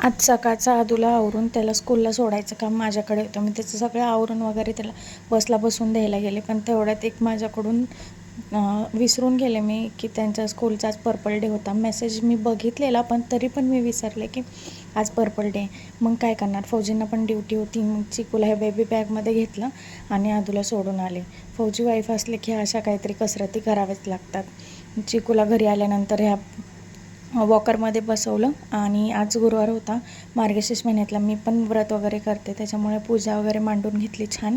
आज सकाळचा आदूला आवरून त्याला स्कूलला सोडायचं काम माझ्याकडे होतं. मी त्याचं सगळं आवरून वगैरे त्याला बसला बसून द्यायला गेले, पण तेवढ्यात एक माझ्याकडून विसरून गेले मी की त्यांच्या स्कूलचा आज पर्पल डे होता. मेसेज मी बघितलेला, पण तरी पण मी विसरले की आज पर्पल डे. मग काय करणार, फौजींना पण ड्युटी होती. मग चिकूला हे बेबी बॅगमध्ये घेतलं आणि आदूला सोडून आले. फौजी वाईफ असले की अशा काहीतरी कसरती कराव्याच लागतात. चिकूला घरी आल्यानंतर ह्या वॉकरमध्ये बसवलं आणि आज गुरुवार होता, मार्गशीर्ष महिन्यातला. मी पण व्रत वगैरे करते, त्याच्यामुळे पूजा वगैरे मांडून घेतली छान.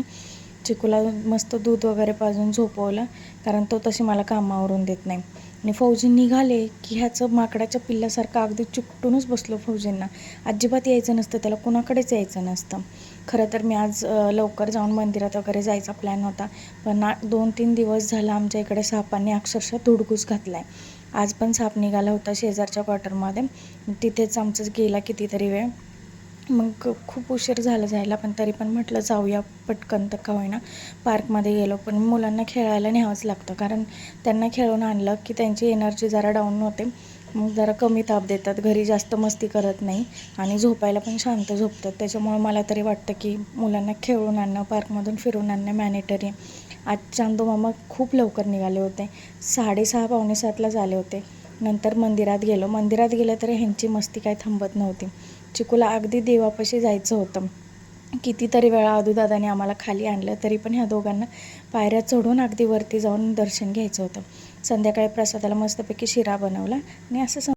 चिकूला मस्त दूध वगैरे पाजून झोपवलं, कारण तो तशी मला कामावरून देत नाही. आणि फौजी निघाले की ह्याचं माकडाच्या पिल्लासारखं अगदी चिकटूनच बसलो फौजींना. अजिबात यायचं नसतं त्याला, कुणाकडेच यायचं नसतं. खरं तर मी आज लवकर जाऊन मंदिरात वगैरे जायचा प्लॅन होता, पण 2-3 दिवस झाला आमच्या इकडे सापांनी अक्षरशः धुडगूस घातला आहे. आज पण साप निघाला होता शेजारच्या क्वार्टरमध्ये, तिथेच आमचं गेला कितीतरी वेळ. मग खूप उशीर झाला जायला, पण तरी पण म्हटलं जाऊया पटकन तर का होईना. पार्कमध्ये गेलो, पण मुलांना खेळायला न्यावंच लागतं, कारण त्यांना खेळून आणलं की त्यांची एनर्जी जरा डाऊन होते. मग जरा कमी ताप देतात, घरी जास्त मस्ती करत नाही आणि झोपायला पण शांत झोपतात. त्याच्यामुळे मला तरी वाटतं की मुलांना खेळून आणणं, पार्कमधून फिरून आणणं मॅनेटरी. आज चांदू मामा खूप लवकर निघाले होते, 6:30 पावणे 7लाच आले होते. नंतर मंदिरात गेलो. मंदिरात गेलं तरी ह्यांची मस्ती काय थांबत नव्हती. चिकूला अगदी देवापाशी जायचं होतं. कितीतरी वेळा आदूदादाने आम्हाला खाली आणलं, तरी पण ह्या दोघांना पायऱ्या चढून अगदी वरती जाऊन दर्शन घ्यायचं होतं. संध्याकाळी प्रसादाला मस्तपैकी शिरा बनवला आणि असं